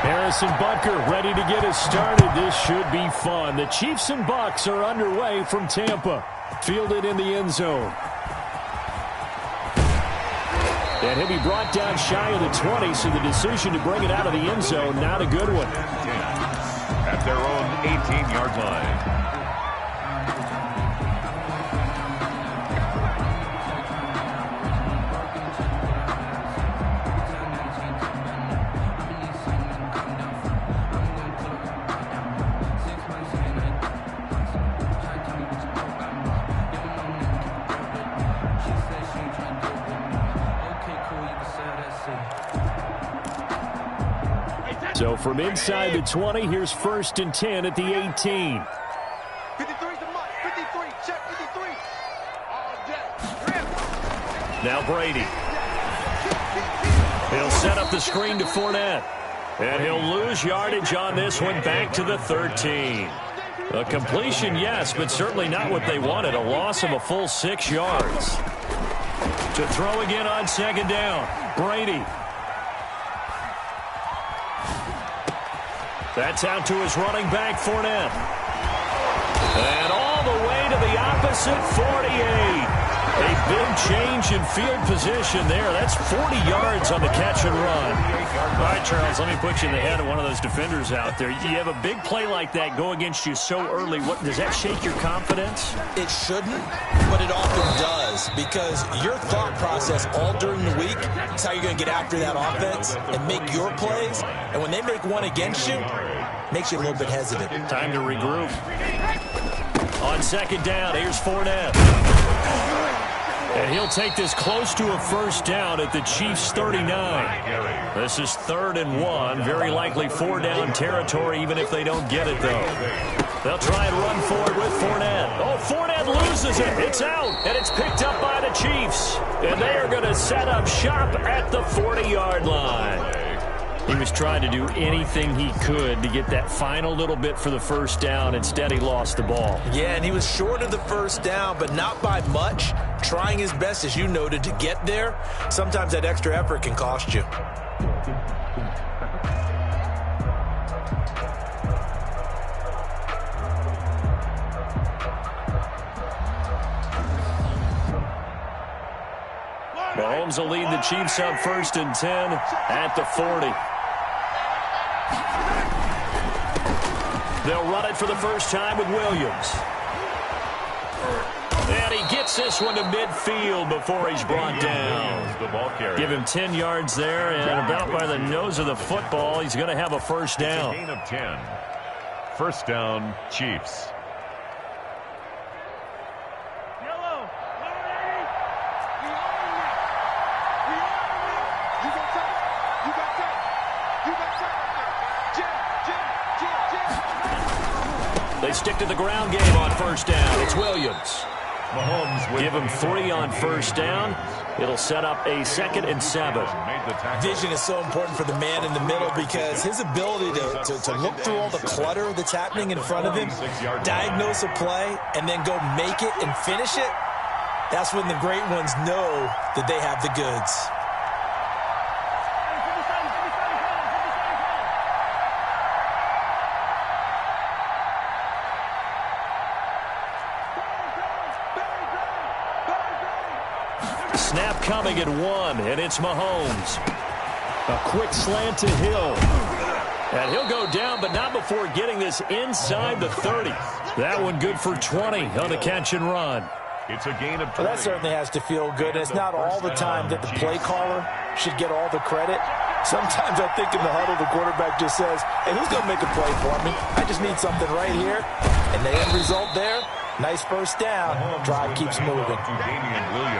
Harrison Butker ready to get us started. This should be fun. The Chiefs and Bucs are underway from Tampa. Fielded in the end zone. And he'll be brought down shy of the 20, so the decision to bring it out of the end zone, not a good one. At their own 18-yard line. So from inside the 20, here's 1st and 10 at the 18. 53's the mark. 53. Check 53. All day. Now Brady. He'll set up the screen to Fournette. And he'll lose yardage on this one back to the 13. A completion, yes, but certainly not what they wanted. A loss of a full 6 yards. To throw again on 2nd down. Brady. That's out to his running back, Fournette. And all the way to the opposite 48. A big change in field position there. That's 40 yards on the catch and run. All right, Charles, let me put you in the head of one of those defenders out there. You have a big play like that go against you so early. What does that shake your confidence? It shouldn't, but it often does, because your thought process all during the week is how you're going to get after that offense and make your plays. And when they make one against you, it makes you a little bit hesitant. Time to regroup. On 2nd down, here's Fournette. And he'll take this close to a 1st down at the Chiefs' 39. This is 3rd and 1. Very likely 4-down territory, even if they don't get it, though. They'll try and run for it with Fournette. Oh, Fournette loses it. It's out, and it's picked up by the Chiefs. And they are going to set up shop at the 40-yard line. He was trying to do anything he could to get that final little bit for the 1st down. Instead, he lost the ball. Yeah, and he was short of the 1st down, but not by much. Trying his best, as you noted, to get there. Sometimes that extra effort can cost you. Mahomes will lead the Chiefs up 1st and 10 at the 40. They'll run it for the 1st time with Williams. And he gets this one to midfield before he's brought down. Give him 10 yards there, and about by the nose of the football, he's going to have a 1st down. It's a gain of 10. 1st down, Chiefs. They stick to the ground game on 1st down. It's Williams. Mahomes give him 3 on 1st down. It'll set up a 2nd and 7. Vision is so important for the man in the middle, because his ability to look through all the clutter that's happening in front of him, diagnose a play, and then go make it and finish it, that's when the great ones know that they have the goods. Snap coming at 1, and it's Mahomes. A quick slant to Hill. And he'll go down, but not before getting this inside the 30. That one good for 20 on the catch and run. It's a gain of 20. Well, that certainly has to feel good. It's not all the time that the play caller should get all the credit. Sometimes I think in the huddle, the quarterback just says, hey, who's going to make a play for me? I just need something right here. And the end result there, nice 1st down. Drive keeps moving.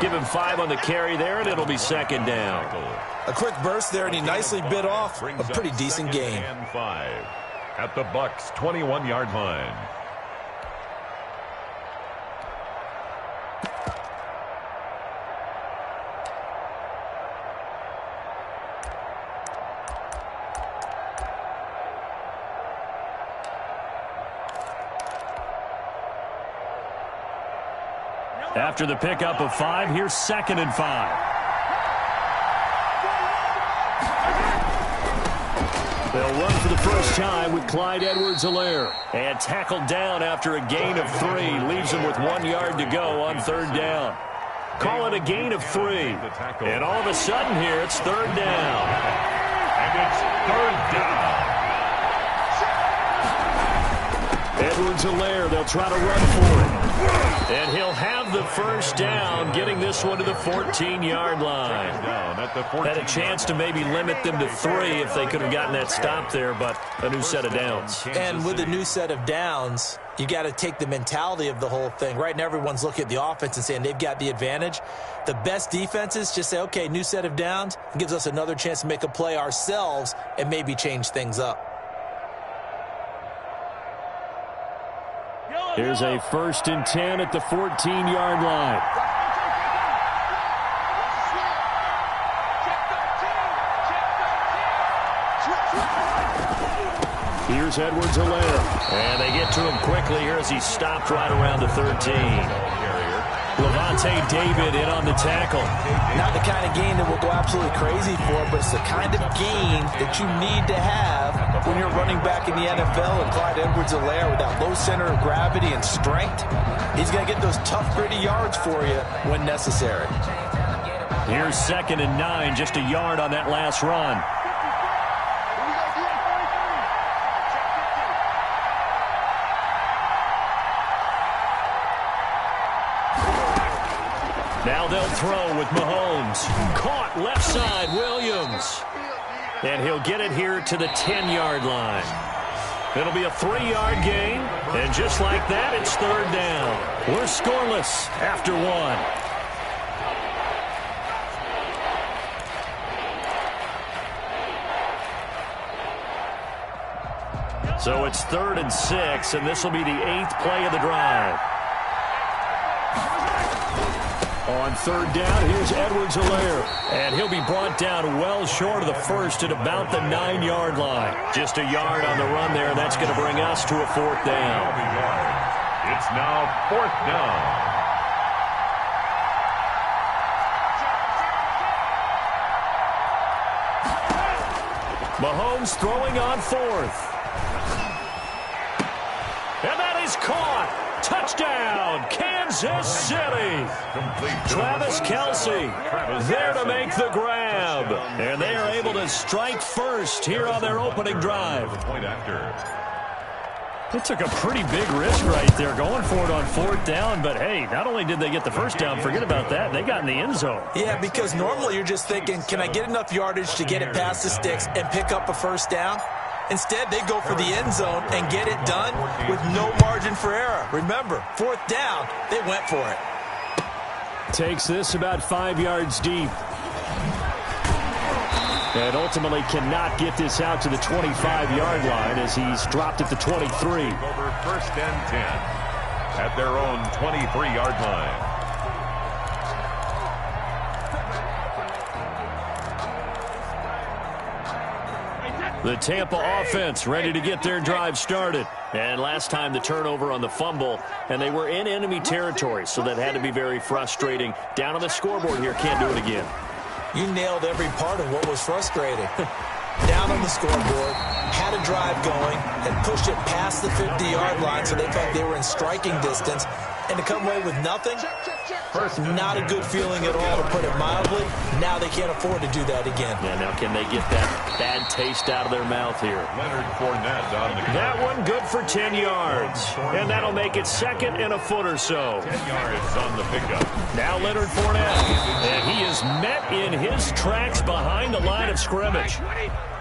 Give him 5 on the carry there, and it'll be 2nd down. A quick burst there, and he nicely bit off a pretty decent gain. And 5 at the Bucs' 21-yard line. After the pickup of 5, here's 2nd and 5. They'll run for the first time with Clyde Edwards-Helaire. And tackled down after a gain of 3. Leaves him with 1 yard to go on 3rd down. Call it a gain of 3. And all of a sudden here, it's 3rd down. And it's 3rd down. Edwards-Helaire, they'll try to run for it. And he'll have the first down, getting this one to the 14-yard line. Had a chance to maybe limit them to 3 if they could have gotten that stop there, but a new set of downs. And with a new set of downs, you got to take the mentality of the whole thing. Right now, everyone's looking at the offense and saying they've got the advantage. The best defenses just say, okay, new set of downs. It gives us another chance to make a play ourselves and maybe change things up. Here's a 1st and 10 at the 14-yard line. Here's Edwards-Helaire. And they get to him quickly here as he stopped right around the 13. Levante David in on the tackle. Not the kind of gain that we'll go absolutely crazy for, but it's the kind of gain that you need to have when you're running back in the NFL. And Clyde Edwards-Helaire, with that low center of gravity and strength, he's going to get those tough, gritty yards for you when necessary. Here's 2nd and 9, just a yard on that last run. Now they'll throw with Mahomes. Caught left side, Williams. And he'll get it here to the 10-yard line. It'll be a 3-yard gain. And just like that, it's 3rd down. We're scoreless after 1. So it's 3rd and 6, and this will be the 8th play of the drive. On 3rd down, here's Edwards-Helaire. And he'll be brought down well short of the first at about the 9-yard line. Just a yard on the run there, and that's going to bring us to a 4th down. It's now 4th down. Mahomes throwing on 4th. And that is caught. Touchdown, Kansas City. Travis Kelce there to make the grab. And they are able to strike first here on their opening drive. They took a pretty big risk right there going for it on 4th down. But, hey, not only did they get the first down, forget about that, they got in the end zone. Yeah, because normally you're just thinking, can I get enough yardage to get it past the sticks and pick up a first down? Instead, they go for the end zone and get it done with no margin for error. Remember, 4th down, they went for it. Takes this about 5 yards deep. And ultimately cannot get this out to the 25-yard line as he's dropped at the 23. Over 1st and 10 at their own 23-yard line. The Tampa offense ready to get their drive started. And last time the turnover on the fumble, and they were in enemy territory, so that had to be very frustrating. Down on the scoreboard here, can't do it again. You nailed every part of what was frustrating. Down on the scoreboard, had a drive going, and pushed it past the 50-yard line so they felt they were in striking distance. And to come away with nothing, not a good feeling at all, to put it mildly. Now they can't afford to do that again. Yeah, now can they get that bad taste out of their mouth here? Leonard Fournette on the carry. That one good for 10 yards. And that'll make it 2nd and a foot or so. 10 yards on the pickup. Now Leonard Fournette. And he is met in his tracks behind the line of scrimmage.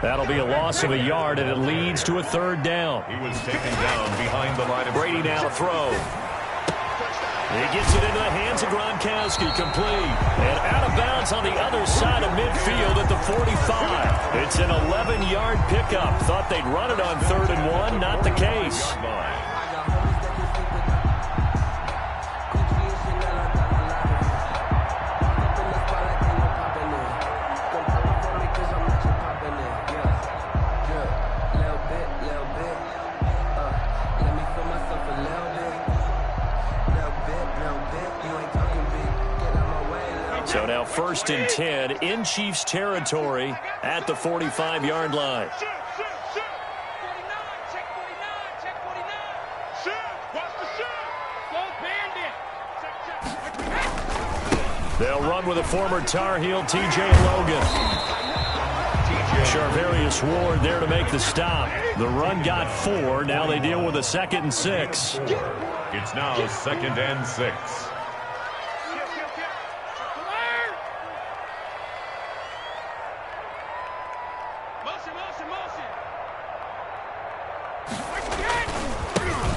That'll be a loss of a yard, and it leads to a 3rd down. He was taken down behind the line of Brady now to throw. He gets it into the hands of Gronkowski, complete. And out of bounds on the other side of midfield at the 45. It's an 11-yard pickup. Thought they'd run it on 3rd and 1. Not the case. So now 1st and 10 in Chiefs territory at the 45-yard line. They'll run with a former Tar Heel, T.J. Logan. Charvarius Ward there to make the stop. The run got 4. Now they deal with a 2nd and 6. It's now 2nd and 6.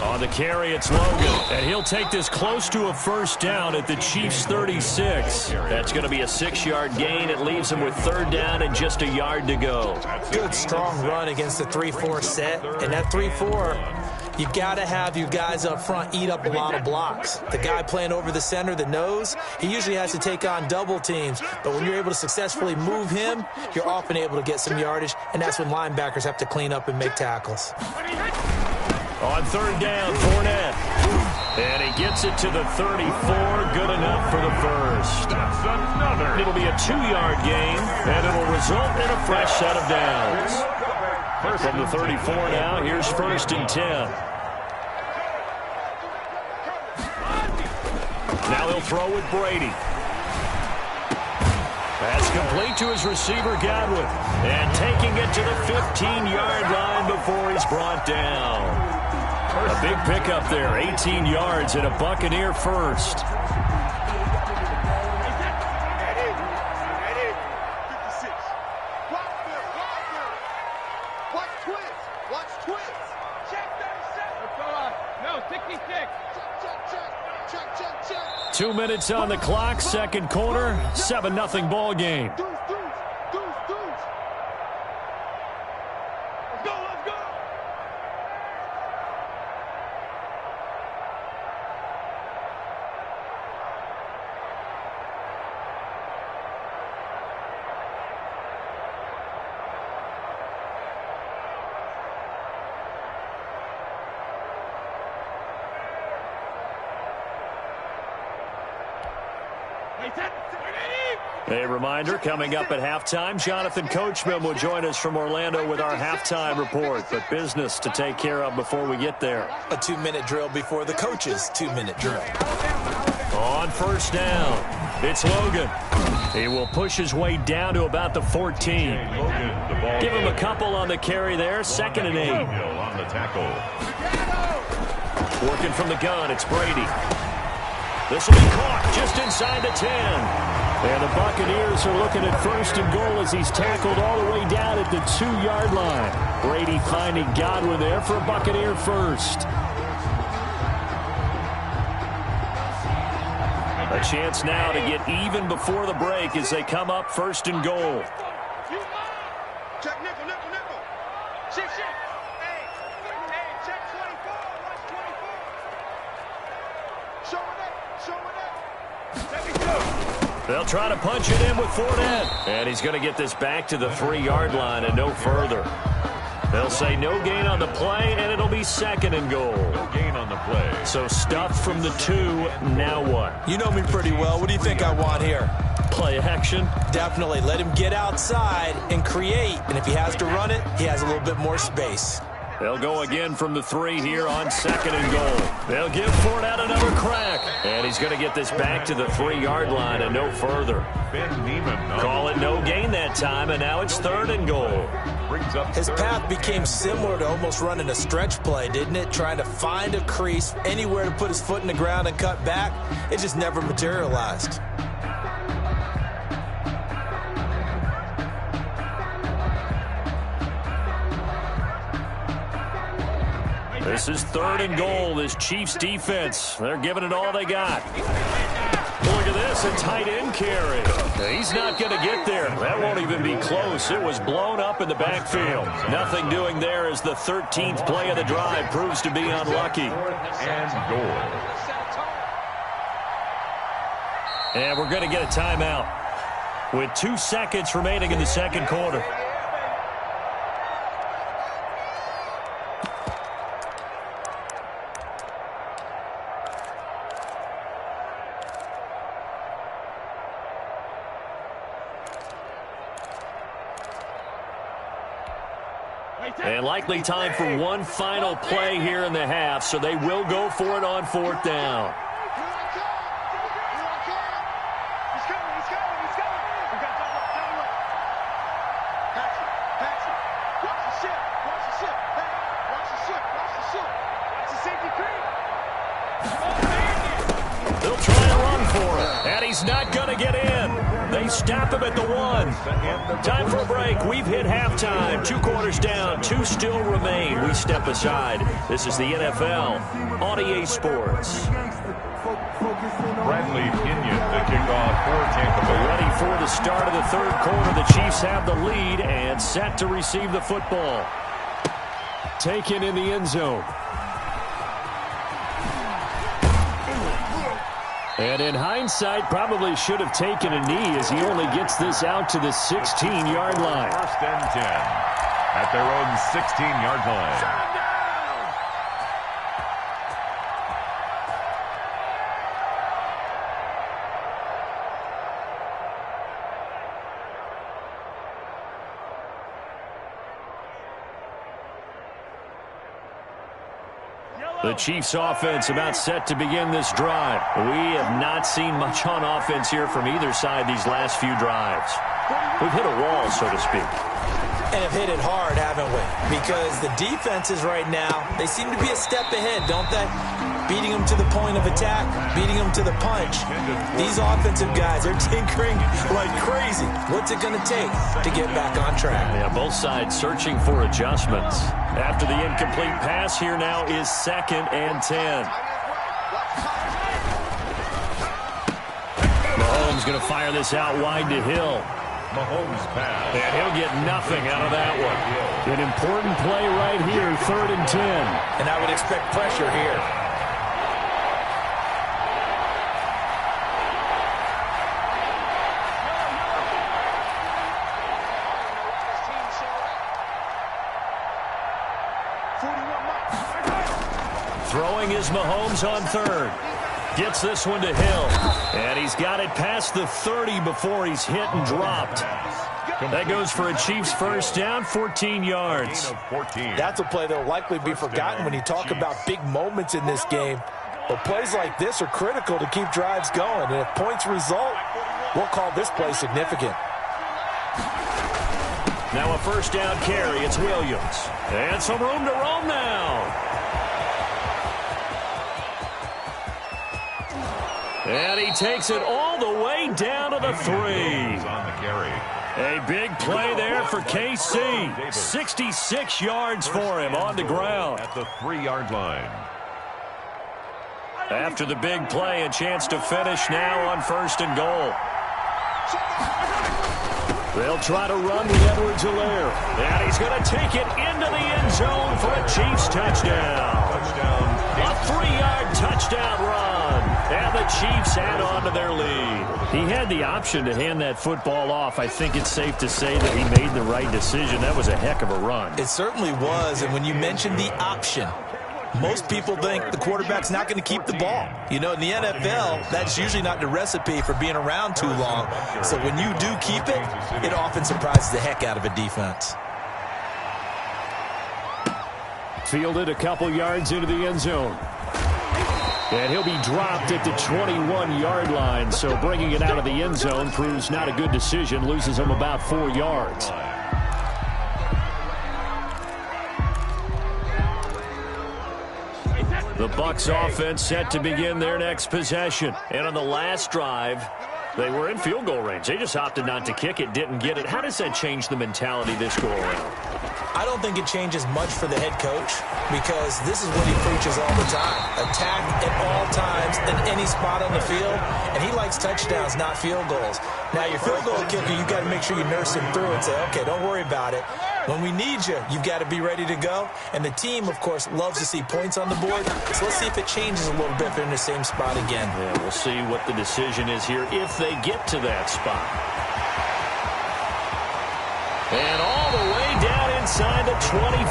On the carry, it's Logan, and he'll take this close to a 1st down at the Chiefs' 36. That's going to be a 6-yard gain. It leaves them with 3rd down and just a yard to go. Good, strong run against the 3-4 set. And that 3-4, you got to have your guys up front eat up a lot of blocks. The guy playing over the center, the nose, he usually has to take on double teams. But when you're able to successfully move him, you're often able to get some yardage, and that's when linebackers have to clean up and make tackles. On 3rd down, Fournette. And he gets it to the 34. Good enough for the 1st. That's another. It'll be a 2-yard gain, and it'll result in a fresh set of downs. From the 34 now, here's 1st and 10. Now they'll throw with Brady. That's complete to his receiver, Godwin. And taking it to the 15-yard line before he's brought down. A big pickup there, 18 yards and a Buccaneer 1st. Watch twins. Check 37. No, 66. Check. 2 minutes on the clock, 2nd quarter, 7-0 ball game. Deuce. Let's go. A reminder, coming up at halftime, Jonathan Coachman will join us from Orlando with our halftime report. But business to take care of before we get there. A 2-minute drill before the coach's 2-minute drill. On 1st down, it's Logan. He will push his way down to about the 14. Give him a couple on the carry there, 2nd and 8. On the tackle. Working from the gun, it's Brady. This will be caught just inside the 10. And the Buccaneers are looking at 1st and goal as he's tackled all the way down at the 2-yard line. Brady finding Godwin there for a Buccaneer 1st. A chance now to get even before the break as they come up 1st and goal. Check nickel. Shift. Hey, check 24. Watch 24. Show it up. Let me go. They'll try to punch it in with Fournette. And he's going to get this back to the 3-yard line and no further. They'll say no gain on the play, and it'll be 2nd and goal. No gain on the play. So stuffed from the 2, now what? You know me pretty well. What do you think I want here? Play action? Definitely. Let him get outside and create. And if he has to run it, he has a little bit more space. They'll go again from the 3 here on 2nd and goal. They'll give Fournette another crack. And he's going to get this back to the 3-yard line and no further. Ben Neiman. Call it no gain that time, and now it's 3rd and goal. Brings up His path became similar to almost running a stretch play, didn't it? Trying to find a crease, anywhere to put his foot in the ground and cut back. It just never materialized. This is 3rd and goal. This Chiefs defense, they're giving it all they got. Look at this, a tight end carry. He's not going to get there. That won't even be close. It was blown up in the backfield. Nothing doing there as the 13th play of the drive proves to be unlucky. and goal. And we're going to get a timeout with 2 seconds remaining in the 2nd quarter. And likely time for one final play here in the half, so they will go for it on 4th down. He's he's not going to get in. They stop him at the 1. Time for a break. We've hit halftime. 2 quarters down. 2 still remain. We step aside. This is the NFL on EA Sports. Bradley Pinion to kick off for Tampa Bay. Ready for the start of the 3rd quarter. The Chiefs have the lead and set to receive the football. Taken in the end zone. And in hindsight, probably should have taken a knee as he only gets this out to the 16-yard line. 1st and 10 at their own 16-yard line. The Chiefs offense about set to begin this drive. We have not seen much on offense here from either side these last few drives. We've hit a wall, so to speak. And have hit it hard, haven't we? Because the defenses right now, they seem to be a step ahead, don't they? Beating them to the point of attack, beating them to the punch. These offensive guys are tinkering like crazy. What's it going to take to get back on track? Yeah, both sides searching for adjustments. After the incomplete pass, here now is 2nd and 10. Mahomes going to fire this out wide to Hill. Mahomes pass. And he'll get nothing out of that one. An important play right here, 3rd and 10. And I would expect pressure here. Throwing is Mahomes on 3rd. Gets this one to Hill. And he's got it past the 30 before he's hit and dropped. That goes for a Chiefs 1st down, 14 yards. That's a play that will likely be forgotten when you talk about big moments in this game. But plays like this are critical to keep drives going. And if points result, we'll call this play significant. Now a 1st down carry. It's Williams. And some room to roam now. And he takes it all the way down to the 3. A big play there for KC. 66 yards for him on the ground. At the 3-yard line. After the big play, a chance to finish now on 1st and goal. They'll try to run with Edwards-Helaire. And he's going to take it into the end zone for a Chiefs touchdown. A 3-yard touchdown run. And the Chiefs add on to their lead. He had the option to hand that football off. I think it's safe to say that he made the right decision. That was a heck of a run. It certainly was. And when you mentioned the option, most people think the quarterback's not going to keep the ball. You know, in the NFL, that's usually not the recipe for being around too long. So when you do keep it, it often surprises the heck out of a defense. Fielded a couple yards into the end zone. And he'll be dropped at the 21-yard line. So bringing it out of the end zone proves not a good decision. Loses him about 4 yards. The Bucs offense set to begin their next possession. And on the last drive, they were in field goal range. They just opted not to kick it, didn't get it. How does that change the mentality this go around? I don't think it changes much for the head coach because this is what he preaches all the time. Attack at all times in any spot on the field, and he likes touchdowns, not field goals. Now, your field goal kicker, you've got to make sure you nurse him through and say, okay, don't worry about it. When we need you, you've got to be ready to go. And the team, of course, loves to see points on the board. So let's see if it changes a little bit if they're in the same spot again. Yeah, we'll see what the decision is here if they get to that spot. And all the way down inside the 25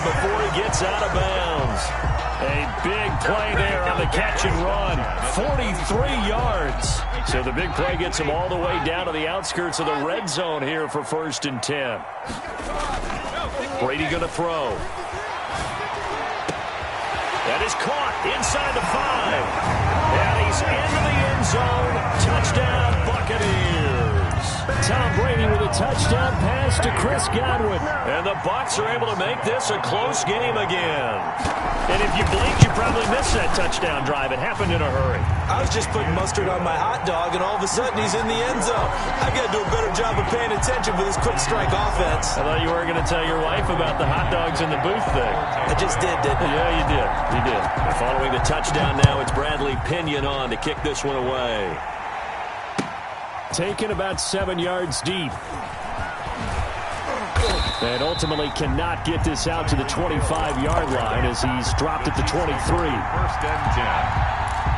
before he gets out of bounds. A big play there on the catch and run. 43 yards. So the big play gets him all the way down to the outskirts of the red zone here for 1st and 10. Brady going to throw. That is caught inside the 5. And he's into the end zone. Touchdown, Buccaneers. Tom Brady with a touchdown pass to Chris Godwin. And the Bucs are able to make this a close game again. And if you blinked, you probably missed that touchdown drive. It happened in a hurry. I was just putting mustard on my hot dog, and all of a sudden he's in the end zone. I've got to do a better job of paying attention for this quick strike offense. I thought you were going to tell your wife about the hot dogs in the booth thing. I just did, didn't I? Yeah, you did. You did. And following the touchdown now, it's Bradley Pinion on to kick this one away. Taken about 7 yards deep. And ultimately cannot get this out to the 25-yard line as he's dropped at the 23. First and 10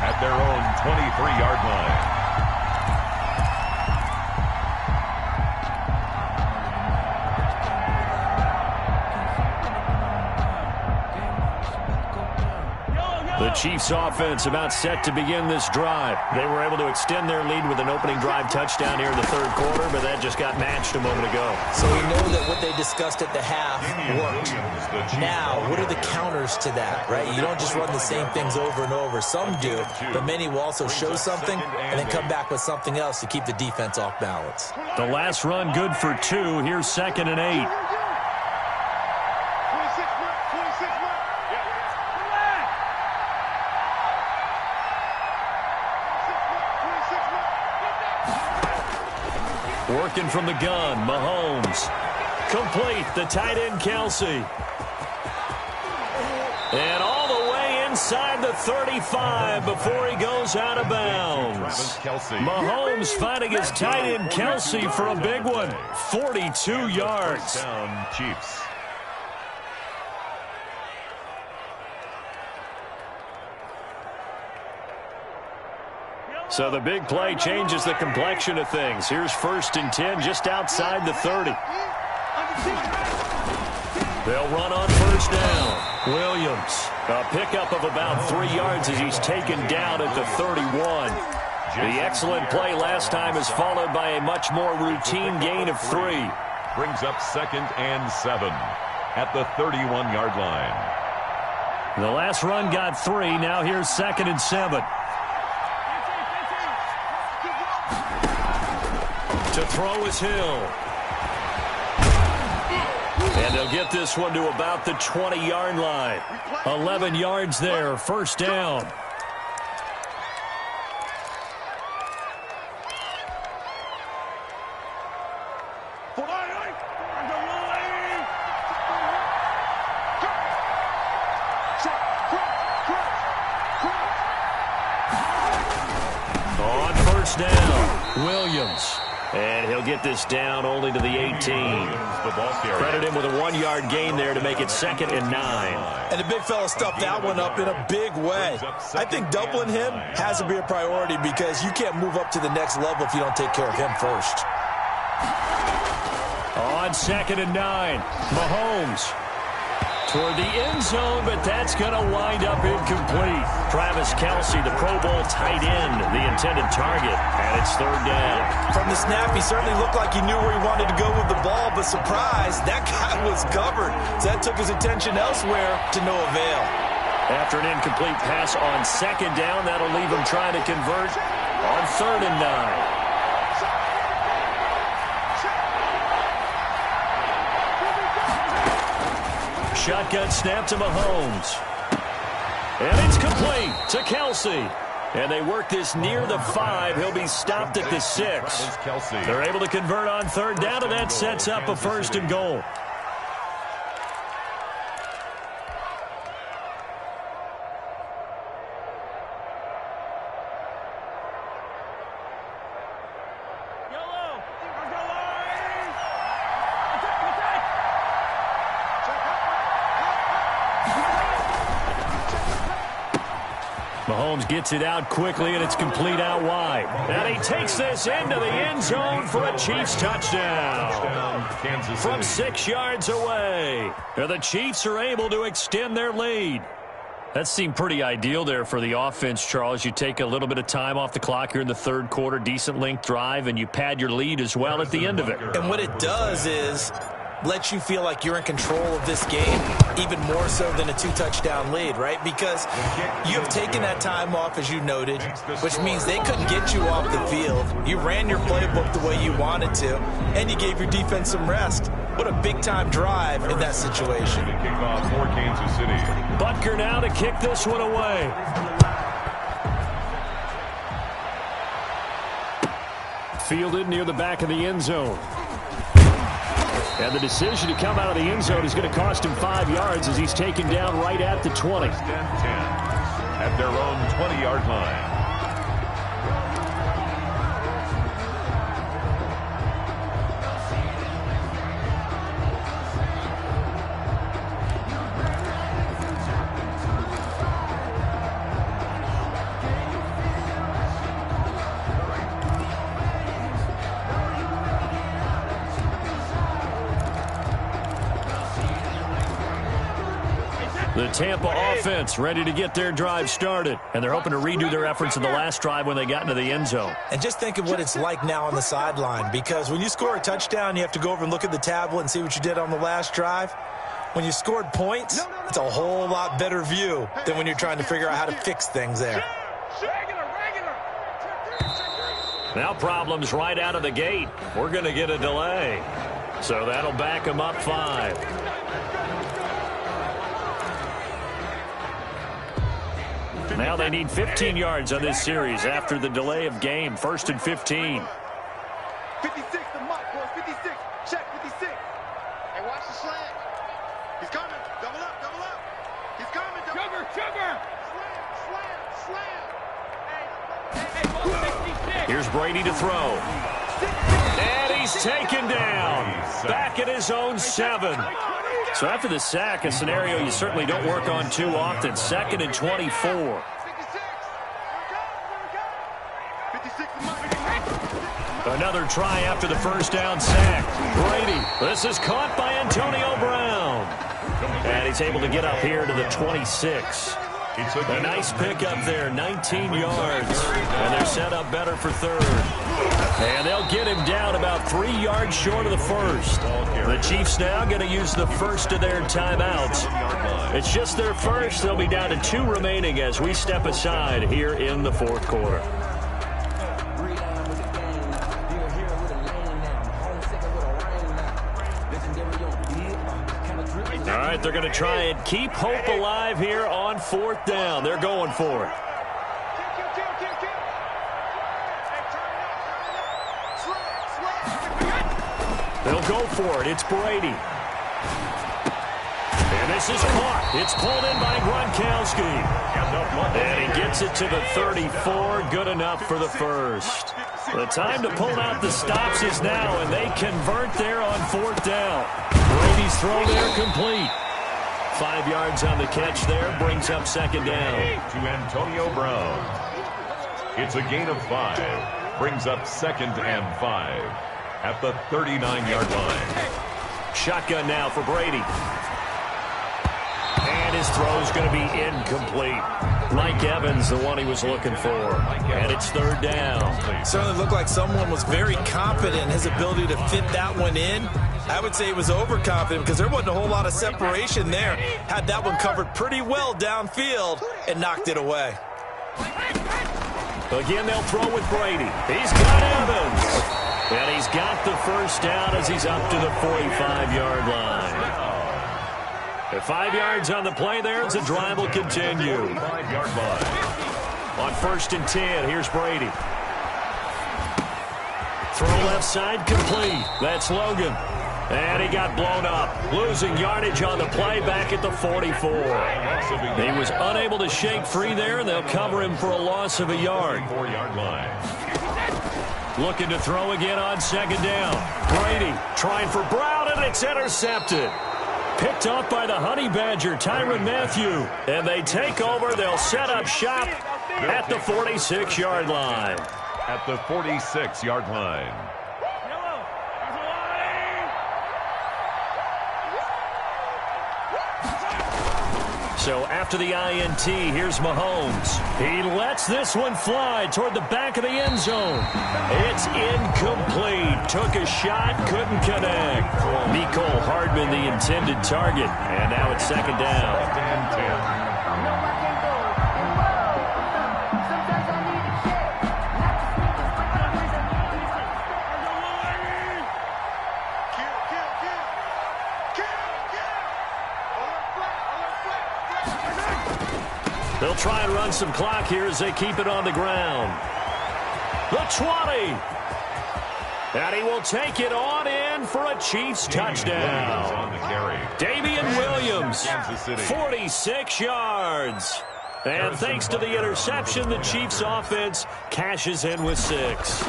at their own 23-yard line. The Chiefs offense about set to begin this drive. They were able to extend their lead with an opening drive touchdown here in the third quarter, but that just got matched a moment ago. So we know that what they discussed at the half worked. Now, what are the counters to that, right? You don't just run the same things over and over. Some do, but many will also show something and then come back with something else to keep the defense off balance. The last run good for 2. Here's 2nd and 8. Working from the gun, Mahomes. Complete, the tight end, Kelsey. And all the way inside the 35 before he goes out of bounds. Mahomes finding his tight end, Kelsey, for a big one. 42 yards. Down, Chiefs. So the big play changes the complexion of things. Here's 1st and 10 just outside the 30. They'll run on 1st down. Williams, a pickup of about 3 yards as he's taken down at the 31. The excellent play last time is followed by a much more routine gain of 3. Brings up 2nd and 7 at the 31-yard line. The last run got 3. Now here's 2nd and 7. To throw is Hill. And they'll get this one to about the 20-yard line. 11 yards there, 1st down. On 1st down, Williams. And he'll get this down only to the 18. Credit him with a 1-yard gain there to make it 2nd and 9. And the big fella stuffed that one up in a big way. I think doubling him has to be a priority because you can't move up to the next level if you don't take care of him first. On 2nd and 9, Mahomes toward the end zone, but that's going to wind up incomplete. Travis Kelsey, the Pro Bowl tight end, the intended target, and it's 3rd down. From the snap, he certainly looked like he knew where he wanted to go with the ball, but surprise, that guy was covered. So that took his attention elsewhere to no avail. After an incomplete pass on 2nd down, that'll leave him trying to convert on 3rd and 9. Shotgun snap to Mahomes. And it's complete to Kelsey. And they work this near the 5. He'll be stopped at the 6. They're able to convert on 3rd down, and that sets up a 1st and goal. Mahomes gets it out quickly, and it's complete out wide. And he takes this into the end zone for a Chiefs touchdown. From 6 yards away. And the Chiefs are able to extend their lead. That seemed pretty ideal there for the offense, Charles. You take a little bit of time off the clock here in the third quarter, decent length drive, and you pad your lead as well at the end of it. And what it does is lets you feel like you're in control of this game, even more so than a 2-touchdown lead, right? Because you have taken that time off, as you noted, which means they couldn't get you off the field. You ran your playbook the way you wanted to, and you gave your defense some rest. What a big-time drive in that situation. Kickoff for Kansas City. Butker now to kick this one away. Fielded near the back of the end zone. And the decision to come out of the end zone is going to cost him 5 yards as he's taken down right at the 20. 10 at their own 20-yard line. The Tampa offense ready to get their drive started. And they're hoping to redo their efforts in the last drive when they got into the end zone. And just think of what it's like now on the sideline, because when you score a touchdown, you have to go over and look at the tablet and see what you did on the last drive. When you scored points, it's a whole lot better view than when you're trying to figure out how to fix things there. Now problems right out of the gate. We're going to get a delay. So that'll back them up 5. Now they need 15 yards on this series after the delay of game. 1st and 15. 56 to Mike, boys. 56. Check 56. Hey, watch the slant. He's coming. Double up, double up. He's coming. Double up. Sugar. Slam. Here's Brady to throw. And he's taken down. Back at his own 7. So after the sack, a scenario you certainly don't work on too often. 2nd and 24. Another try after the first down sack. Brady, this is caught by Antonio Brown. And he's able to get up here to the 26. A nice pickup there, 19 yards. And they're set up better for 3rd. And they'll get him down about 3 yards short of the 1st. The Chiefs now going to use the first of their timeouts. It's just their first. They'll be down to 2 remaining as we step aside here in the 4th quarter. All right, they're going to try and keep hope alive here on 4th down. They're going for it. They'll go for it. It's Brady. And this is caught. It's pulled in by Gronkowski. And he gets it to the 34. Good enough for the first. The time to pull out the stops is now, and they convert there on 4th down. Brady's throw there complete. 5 yards on the catch there, brings up 2nd down. To Antonio Brown. It's a gain of 5. Brings up 2nd and 5 at the 39-yard line. Shotgun now for Brady. And his throw's going to be incomplete. Mike Evans, the one he was looking for. And it's 3rd down. Certainly looked like someone was very confident in his ability to fit that one in. I would say he was overconfident because there wasn't a whole lot of separation there. Had that one covered pretty well downfield and knocked it away. Again, they'll throw with Brady. He's got Evans. And he's got the first down as he's up to the 45-yard line. At 5 yards on the play there, as the drive will continue. 5-yard line. On 1st and 10, here's Brady. Throw left side complete. That's Logan. And he got blown up. Losing yardage on the play back at the 44. He was unable to shake free there, and they'll cover him for a loss of a yard. 4-yard line. Looking to throw again on 2nd down. Brady trying for Brown, and it's intercepted. Picked off by the Honey Badger, Tyrann Mathieu. And they take over. They'll set up shop at the 46-yard line. At the 46-yard line. So after the INT, here's Mahomes. He lets this one fly toward the back of the end zone. It's incomplete. Took a shot, couldn't connect. Mecole Hardman, the intended target. And now it's second down. They'll try and run some clock here as they keep it on the ground. The 20. And he will take it on in for a Chiefs touchdown. Damian Williams, 46 yards. And thanks to the interception, the Chiefs offense cashes in with 6.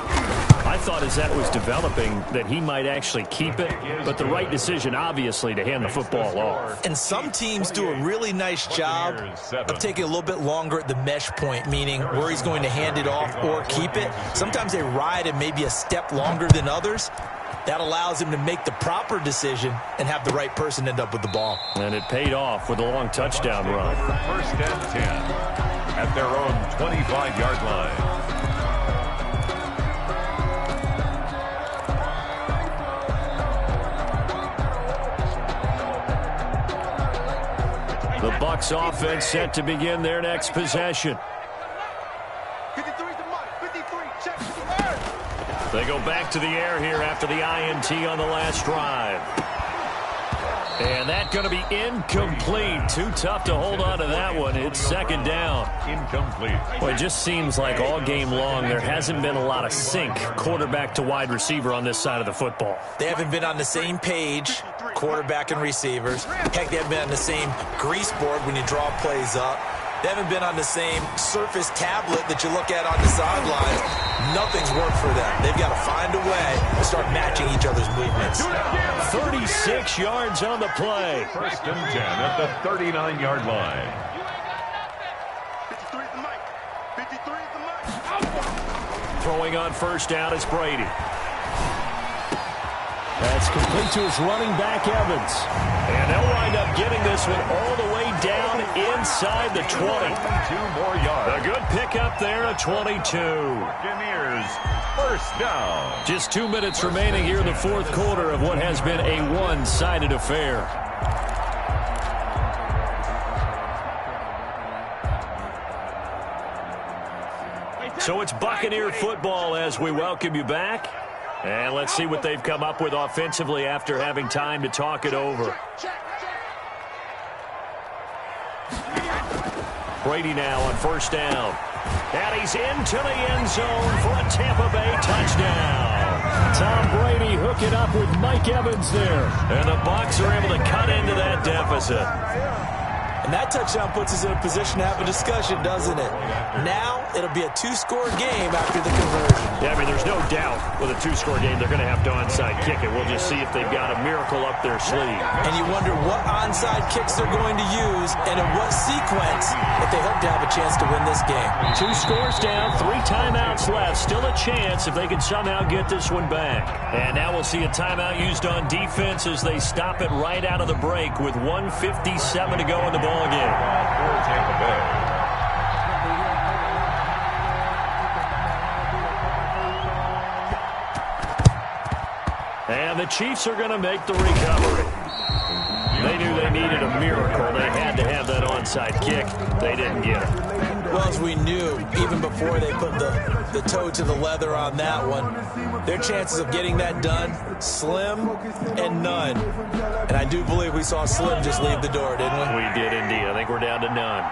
I thought as that was developing that he might actually keep it, but the right decision, obviously, to hand the football off. And some teams do a really nice job of taking a little bit longer at the mesh point, meaning where he's going to hand it off or keep it. Sometimes they ride it maybe a step longer than others. That allows him to make the proper decision and have the right person end up with the ball. And it paid off with a long touchdown run. First and 10 at their own 25-yard line. The Bucs offense set to begin their next possession. 53 to Mike. 53. Check. They go back to the air here after the INT on the last drive. And that's going to be incomplete. Too tough to hold on to that one. It's second down. Incomplete. Well, it just seems like all game long there hasn't been a lot of sync quarterback to wide receiver on this side of the football. They haven't been on the same page, quarterback and receivers. Heck, they haven't been on the same grease board when you draw plays up. They haven't been on the same surface tablet that you look at on the sidelines. Nothing's worked for them. They've got to find a way to start matching each other's movements. 36 yards on the play. First and 10 at the 39-yard line. 53 to Mike. 53 to Mike. Throwing on first down is Brady. That's complete to his running back, Evans. And they'll wind up getting this one all the way down inside the 20. 2 more yards. A good pickup there at 22. Buccaneers, first down. Just 2 minutes remaining here in the fourth quarter of what has been a one-sided affair. So it's Buccaneer football as we welcome you back. And let's see what they've come up with offensively after having time to talk it over. Brady now on first down. And he's into the end zone for a Tampa Bay touchdown. Tom Brady hooking up with Mike Evans there. And the Bucs are able to cut into that deficit. And that touchdown puts us in a position to have a discussion, doesn't it? Now, it'll be a 2-score game after the conversion. Yeah, I mean, there's no doubt with a 2-score game they're going to have to onside kick it. We'll just see if they've got a miracle up their sleeve. And you wonder what onside kicks they're going to use and in what sequence if they hope to have a chance to win this game. 2 scores down, 3 timeouts left. Still a chance if they can somehow get this one back. And now we'll see a timeout used on defense as they stop it right out of the break with 1:57 to go in the ball game. For Tampa Bay. And the Chiefs are going to make the recovery. They knew they needed a miracle. They had to have that onside kick. They didn't get it. Well, as we knew, even before they put the toe to the leather on that one, their chances of getting that done, slim and none. And I do believe we saw Slim just leave the door, didn't we? We did indeed. I think we're down to none.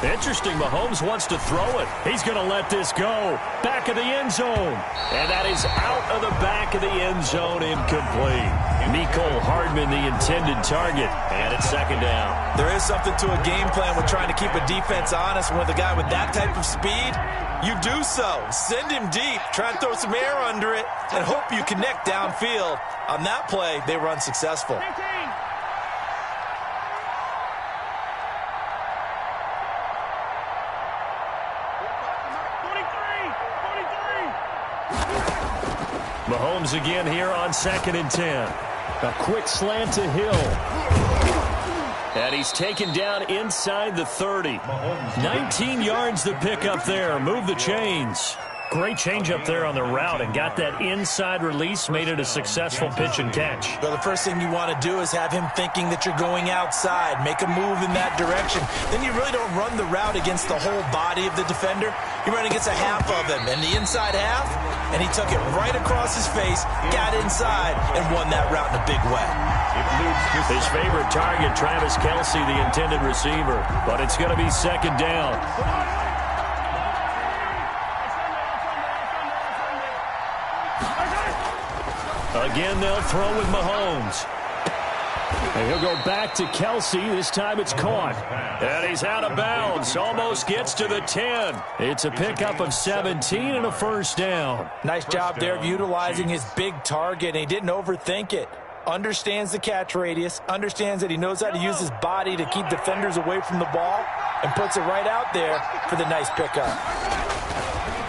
Interesting, Mahomes wants to throw it. He's going to let this go. Back of the end zone. And that is out of the back of the end zone, incomplete. Mecole Hardman, the intended target. And it's second down. There is something to a game plan with trying to keep a defense honest. And with a guy with that type of speed, you do so. Send him deep. Try and throw some air under it and hope you connect downfield. On that play, they were unsuccessful. Mahomes again here on 2nd and 10. A quick slant to Hill. And he's taken down inside the 30. 19 yards to pick up there. Move the chains. Great change up there on the route and got that inside release, made it a successful pitch and catch. Well, the first thing you want to do is have him thinking that you're going outside, make a move in that direction. Then you really don't run the route against the whole body of the defender. You run against a half of him, and the inside half, and he took it right across his face, got inside, and won that route in a big way. His favorite target, Travis Kelce, the intended receiver, but it's going to be second down. Again, they'll throw with Mahomes. And he'll go back to Kelce. This time it's caught. And he's out of bounds. Almost gets to the 10. It's a pickup of 17 and a first down. Nice job there of utilizing his big target, and he didn't overthink it. Understands the catch radius, understands that he knows how to use his body to keep defenders away from the ball, and puts it right out there for the nice pickup.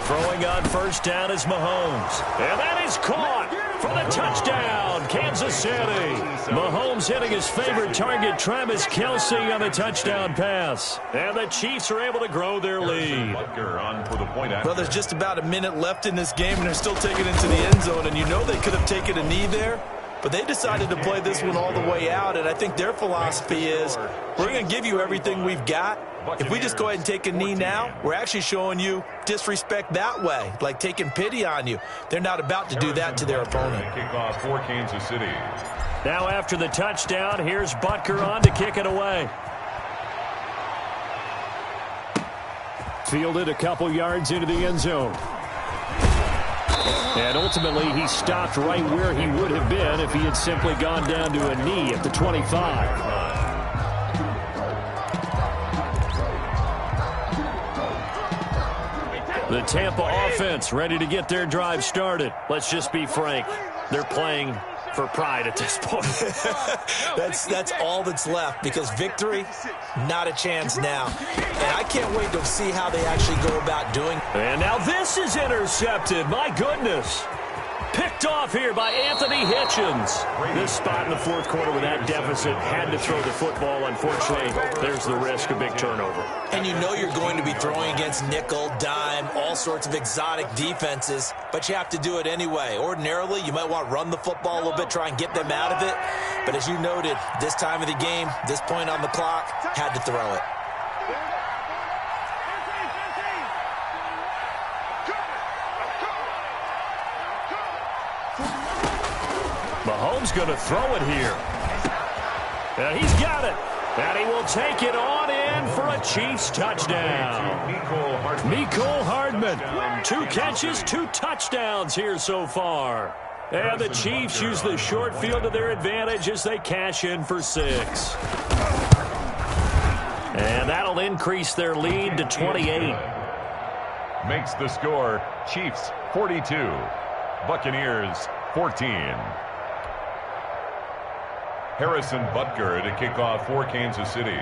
Throwing on first down is Mahomes. And that is caught for the touchdown, Kansas City. Mahomes hitting his favorite target, Travis Kelce, on the touchdown pass. And the Chiefs are able to grow their lead. Well, there's just about a minute left in this game, and they're still taking it to the end zone. And you know they could have taken a knee there, but they decided to play this one all the way out. And I think their philosophy is, we're going to give you everything we've got. If we just go ahead and take a knee now, we're actually showing you disrespect that way, like taking pity on you. They're not about to do that to their opponent. Kickoff for Kansas City. Now after the touchdown, here's Butker on to kick it away. Fielded a couple yards into the end zone. And ultimately, he stopped right where he would have been if he had simply gone down to a knee at the 25. The Tampa offense ready to get their drive started. Let's just be frank. They're playing for pride at this point. That's all that's left, because victory, not a chance now. And I can't wait to see how they actually go about doing. And now this is intercepted. My goodness. Picked off here by Anthony Hitchens. This spot in the fourth quarter with that deficit, had to throw the football. Unfortunately, there's the risk of big turnover. And you know you're going to be throwing against nickel, dime, all sorts of exotic defenses, but you have to do it anyway. Ordinarily, you might want to run the football a little bit, try and get them out of it. But as you noted, this time of the game, this point on the clock, had to throw it. Mahomes going to throw it here. And he's got it. And he will take it on in for a Chiefs touchdown. Mecole Hardman. 2 catches, 2 touchdowns here so far. And the Chiefs use the short field to their advantage as they cash in for 6. And that'll increase their lead to 28. Makes the score Chiefs 42, Buccaneers 14. Harrison Butker to kick off for Kansas City.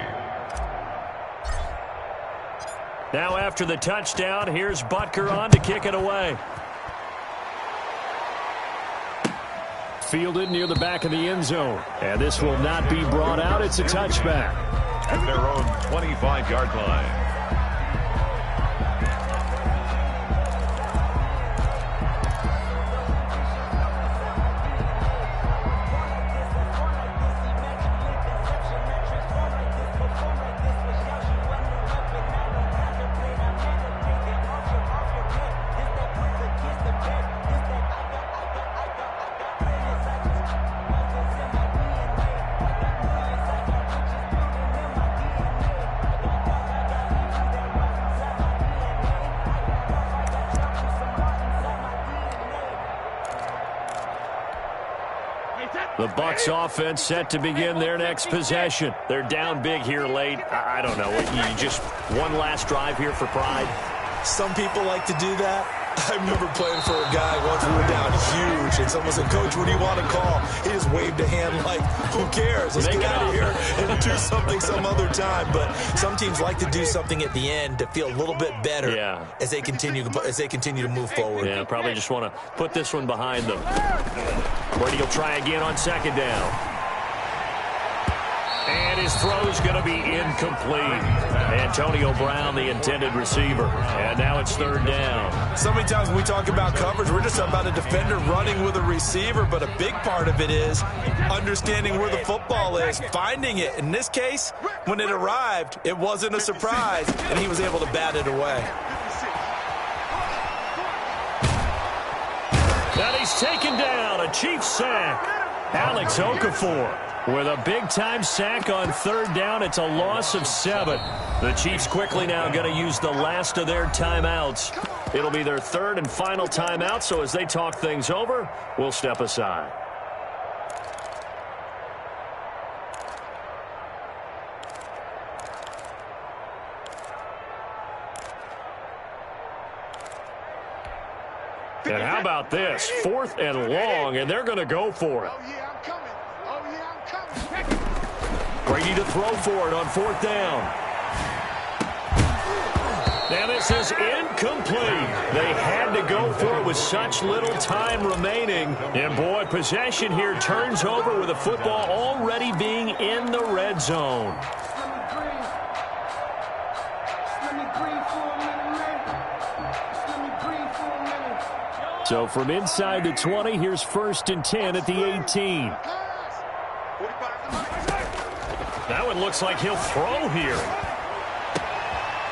Now after the touchdown, here's Butker on to kick it away. Fielded near the back of the end zone. And this will not be brought out. It's a touchback. At their own 25-yard line. The Bucs offense set to begin their next possession. They're down big here late. I don't know. You just one last drive here for pride. Some people like to do that. I remember playing for a guy once we were down huge, and someone said, "Coach, what do you want to call?" He just waved a hand like, who cares? Let's get out of here and do something some other time. But some teams like to do something at the end to feel a little bit better as they continue to move forward. Yeah, probably just want to put this one behind them. Brady will try again on second down. And his throw's going to be incomplete. Antonio Brown, the intended receiver. And now it's third down. So many times when we talk about coverage, we're just about a defender running with a receiver, but a big part of it is understanding where the football is, finding it. In this case, when it arrived, it wasn't a surprise, and he was able to bat it away. And he's taken down, a Chiefs sack. Alex Okafor with a big-time sack on third down. It's a loss of 7. The Chiefs quickly now going to use the last of their timeouts. It'll be their third and final timeout, so as they talk things over, we'll step aside. And how about this? 4th and long, and they're going to go for it. Oh, yeah, I'm coming. Oh, yeah, I'm coming. Brady to throw for it on 4th down. And this is incomplete. They had to go for it with such little time remaining. And, boy, possession here turns over with the football already being in the red zone. So from inside the 20, here's 1st and 10 at the 18. That one looks like he'll throw here.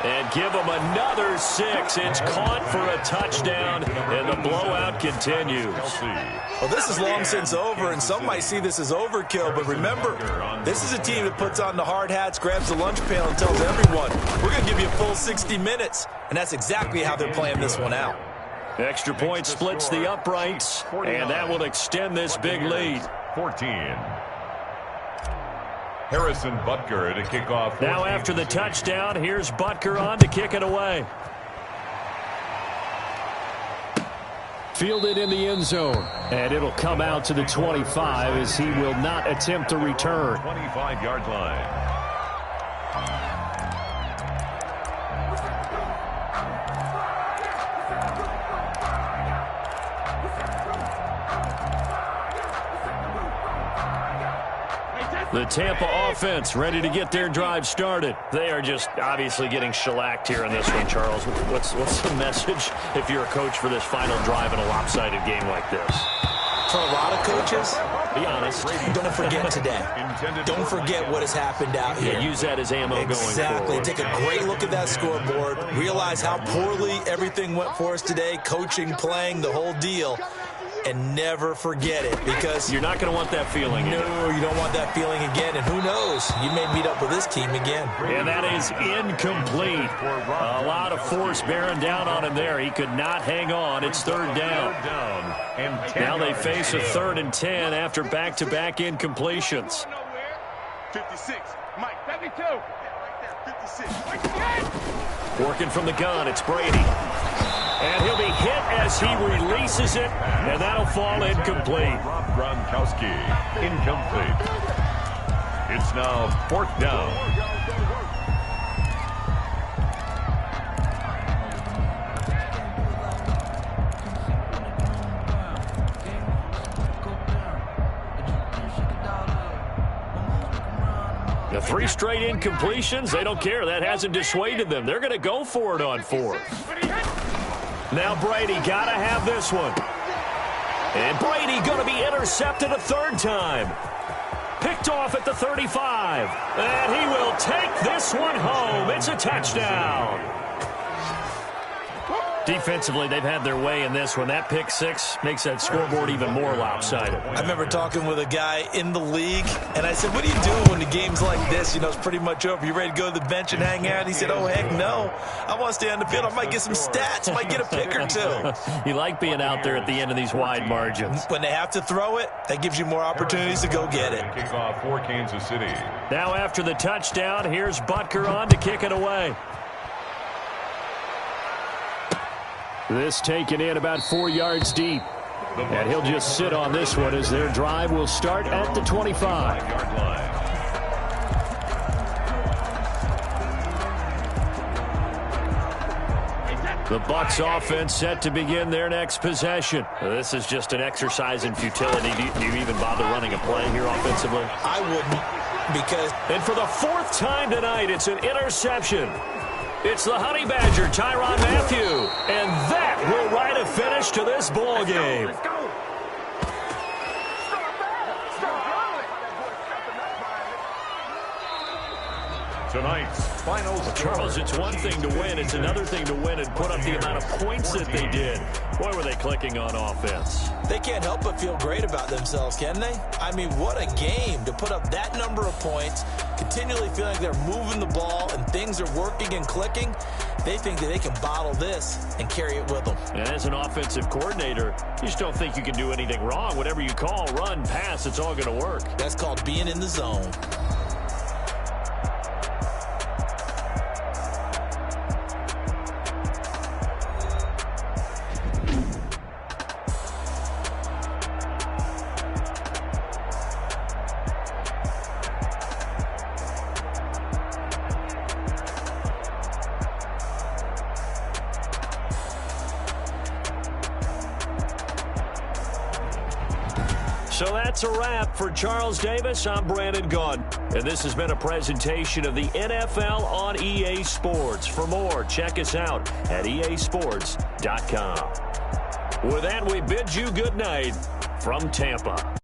And give him another 6. It's caught for a touchdown, and the blowout continues. Well, this is long since over, and some might see this as overkill. But remember, this is a team that puts on the hard hats, grabs the lunch pail, and tells everyone, we're going to give you a full 60 minutes. And that's exactly how they're playing this one out. Extra point splits the uprights, and that will extend this big lead. 14. Harrison Butker to kick off. Now after the touchdown, here's Butker on to kick it away. Fielded in the end zone, and it'll come out to the 25 as he will not attempt to return. 25-yard line. The Tampa offense ready to get their drive started. They are just obviously getting shellacked here in this one, Charles. What's the message if you're a coach for this final drive in a lopsided game like this? For a lot of coaches, be honest, don't forget today. Don't forget what has happened out here. Yeah, use that as ammo going forward. Exactly. Take a great look at that scoreboard. Realize how poorly everything went for us today. Coaching, playing, the whole deal. And never forget it, because you're not going to want that feeling again. No, you don't want that feeling again. And who knows? You may meet up with this team again. And that is incomplete. A lot of force bearing down on him there. He could not hang on. It's third down. Now they face a 3rd and 10 after back-to-back incompletions. 56. Mike, 72. Right there, 56. Working from the gun, it's Brady. And he'll be hit as he releases it, and that'll fall incomplete. Rob Gronkowski, incomplete. It's now 4th down. The 3 straight incompletions, they don't care. That hasn't dissuaded them. They're going to go for it on 4th. Now Brady got to have this one. And Brady going to be intercepted a 3rd time. Picked off at the 35. And he will take this one home. It's a touchdown. Defensively, they've had their way in this one. That pick 6 makes that scoreboard even more lopsided. I remember talking with a guy in the league, and I said, what do you do when the game's like this? You know, it's pretty much over. You ready to go to the bench and hang out? He said, oh, heck no. I want to stay on the field. I might get some stats. I might get a pick or 2. You like being out there at the end of these wide margins. When they have to throw it, that gives you more opportunities to go get it. Kickoff for Kansas City. Now after the touchdown, here's Butker on to kick it away. This taken in about 4 yards deep. And he'll just sit on this one as their drive will start at the 25. 5-yard line. The Bucs offense set to begin their next possession. This is just an exercise in futility. Do you even bother running a play here offensively? I wouldn't, because... And for the fourth time tonight, it's an interception. It's the Honey Badger, Tyrann Mathieu. And that will write a finish to this ball game. Let's go. Tonight's final score. Charles, it's one thing to win. It's another thing to win and put up the amount of points that they did. Boy, were they clicking on offense. They can't help but feel great about themselves, can they? I mean, what a game to put up that number of points, continually feeling like they're moving the ball and things are working and clicking. They think that they can bottle this and carry it with them. And as an offensive coordinator, you just don't think you can do anything wrong. Whatever you call, run, pass, it's all going to work. That's called being in the zone. So that's a wrap for Charles Davis. I'm Brandon Gaudin, and this has been a presentation of the NFL on EA Sports. For more, check us out at easports.com. With that, we bid you good night from Tampa.